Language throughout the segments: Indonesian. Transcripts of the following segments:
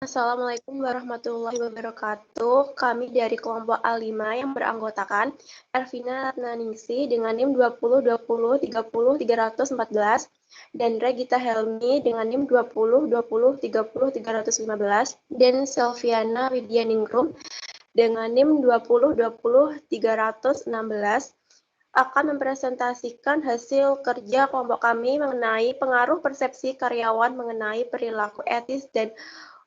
Assalamualaikum warahmatullahi wabarakatuh. Kami dari kelompok A5 yang beranggotakan Ervina Ratnaningsih dengan NIM 2020300314 dan Regita Helmi dengan NIM 2020300315 dan Selviana Widyaningrum dengan NIM 20200316 akan mempresentasikan hasil kerja kelompok kami mengenai pengaruh persepsi karyawan mengenai perilaku etis dan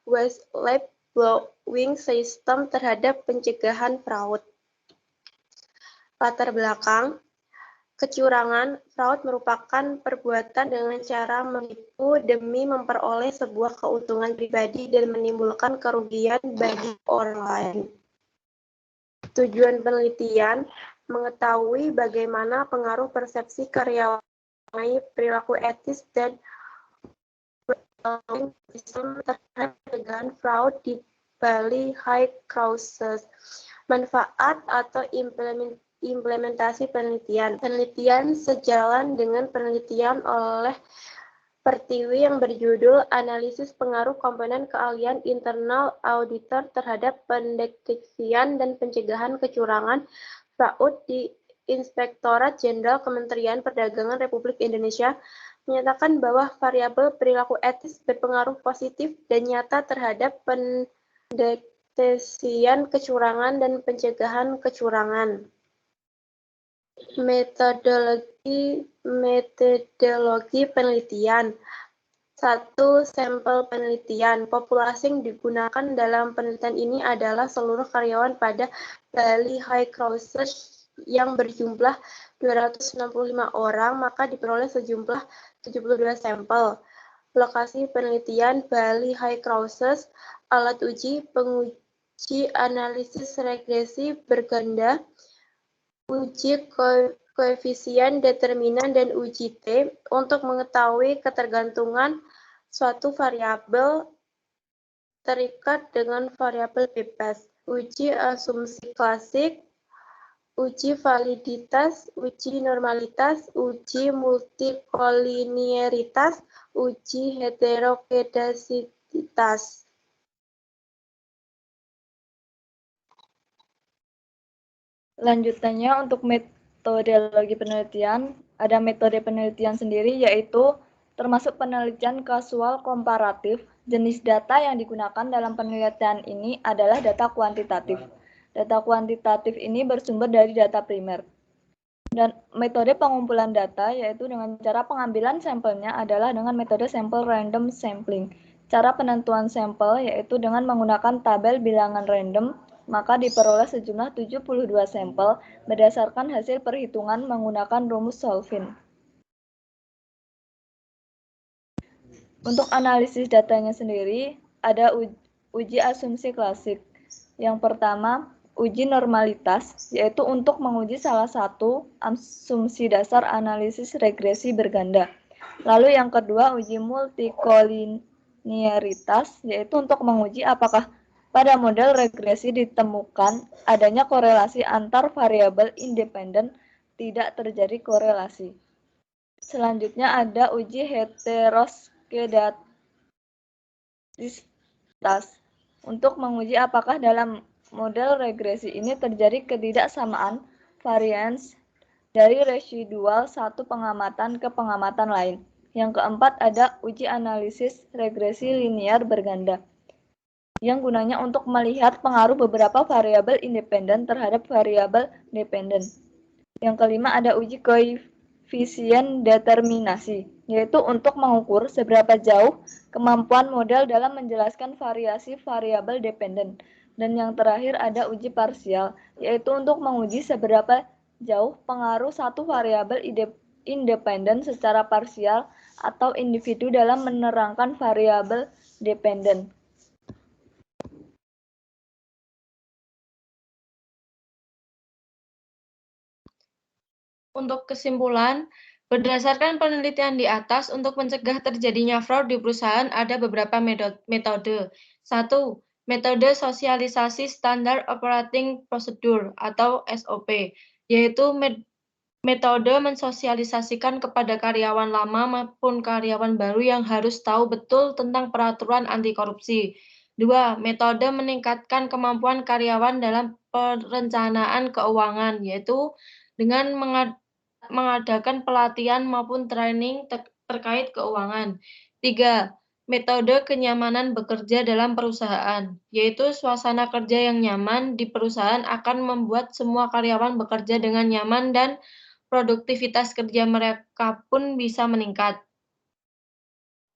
whistleblowing system terhadap pencegahan fraud. Latar belakang, kecurangan fraud merupakan perbuatan dengan cara menipu demi memperoleh sebuah keuntungan pribadi dan menimbulkan kerugian bagi orang lain. Tujuan penelitian mengetahui bagaimana pengaruh persepsi karyawan mengenai perilaku etis dan sistem terhadap pencegahan fraud di Bali High Causes. Manfaat atau implementasi penelitian. Penelitian sejalan dengan penelitian oleh Pertiwi yang berjudul Analisis Pengaruh Komponen Keahlian Internal Auditor terhadap Pendeteksian dan Pencegahan Kecurangan Fraud di Inspektorat Jenderal Kementerian Perdagangan Republik Indonesia menyatakan bahwa variabel perilaku etis berpengaruh positif dan nyata terhadap pendeteksian kecurangan dan pencegahan kecurangan. Metodologi penelitian. 1. Sampel penelitian. Populasi yang digunakan dalam penelitian ini adalah seluruh karyawan pada Bali High Causes yang berjumlah 265 orang, maka diperoleh sejumlah 72 sampel. Lokasi penelitian Bali High Causes, alat uji, penguji analisis regresi berganda, uji koefisien determinan dan uji T untuk mengetahui ketergantungan suatu variabel terikat dengan variabel bebas, uji asumsi klasik, uji validitas, uji normalitas, uji multikoliniaritas, uji heterokedasitas. Lanjutannya untuk metodologi penelitian, ada metode penelitian sendiri yaitu termasuk penelitian kasual komparatif. Jenis data yang digunakan dalam penelitian ini adalah data kuantitatif. Data kuantitatif ini bersumber dari data primer. Dan metode pengumpulan data yaitu dengan cara pengambilan sampelnya adalah dengan metode sampel random sampling. Cara penentuan sampel yaitu dengan menggunakan tabel bilangan random, maka diperoleh sejumlah 72 sampel berdasarkan hasil perhitungan menggunakan rumus Solvin. Untuk analisis datanya sendiri, ada uji asumsi klasik. Yang pertama, uji normalitas, yaitu untuk menguji salah satu asumsi dasar analisis regresi berganda. Lalu yang kedua, uji multikoliniaritas, yaitu untuk menguji apakah pada model regresi ditemukan adanya korelasi antar variabel independen, tidak terjadi korelasi. Selanjutnya ada uji heteroskedastis untuk menguji apakah dalam model regresi ini terjadi ketidaksamaan varians dari residual satu pengamatan ke pengamatan lain. Yang keempat ada uji analisis regresi linear berganda, yang gunanya untuk melihat pengaruh beberapa variabel independen terhadap variabel dependen. Yang kelima ada uji koefisien determinasi, yaitu untuk mengukur seberapa jauh kemampuan model dalam menjelaskan variasi variabel dependen. Dan yang terakhir ada uji parsial, yaitu untuk menguji seberapa jauh pengaruh satu variabel independen secara parsial atau individu dalam menerangkan variabel dependen. Untuk kesimpulan, berdasarkan penelitian di atas, untuk mencegah terjadinya fraud di perusahaan ada beberapa metode. 1. Metode sosialisasi standar operating procedure atau SOP, yaitu metode mensosialisasikan kepada karyawan lama maupun karyawan baru yang harus tahu betul tentang peraturan anti korupsi. 2. Metode meningkatkan kemampuan karyawan dalam perencanaan keuangan, yaitu dengan mengadakan pelatihan maupun training terkait keuangan. 3. Metode kenyamanan bekerja dalam perusahaan, yaitu suasana kerja yang nyaman di perusahaan akan membuat semua karyawan bekerja dengan nyaman dan produktivitas kerja mereka pun bisa meningkat.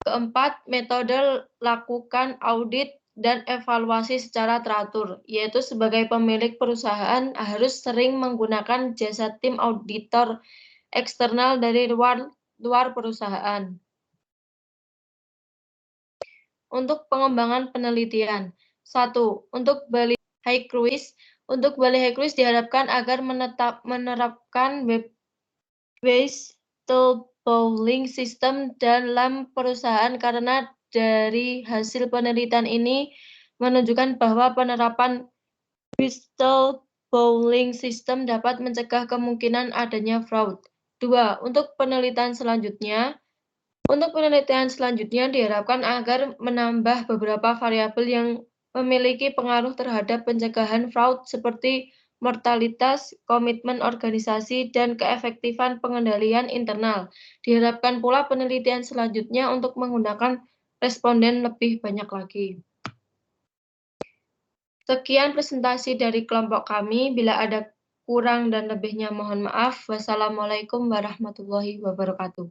Keempat, metode lakukan audit dan evaluasi secara teratur, yaitu sebagai pemilik perusahaan harus sering menggunakan jasa tim auditor eksternal dari luar perusahaan. Untuk pengembangan penelitian. 1. Untuk Bali High Cruise. Untuk Bali High Cruise diharapkan agar menerapkan web-based bowling system dalam perusahaan karena dari hasil penelitian ini menunjukkan bahwa penerapan whistle bowling system dapat mencegah kemungkinan adanya fraud. 2. Untuk penelitian selanjutnya diharapkan agar menambah beberapa variabel yang memiliki pengaruh terhadap pencegahan fraud seperti mortalitas, komitmen organisasi, dan keefektifan pengendalian internal. Diharapkan pula penelitian selanjutnya untuk menggunakan responden lebih banyak lagi. Sekian presentasi dari kelompok kami. Bila ada kurang dan lebihnya mohon maaf. Wassalamualaikum warahmatullahi wabarakatuh.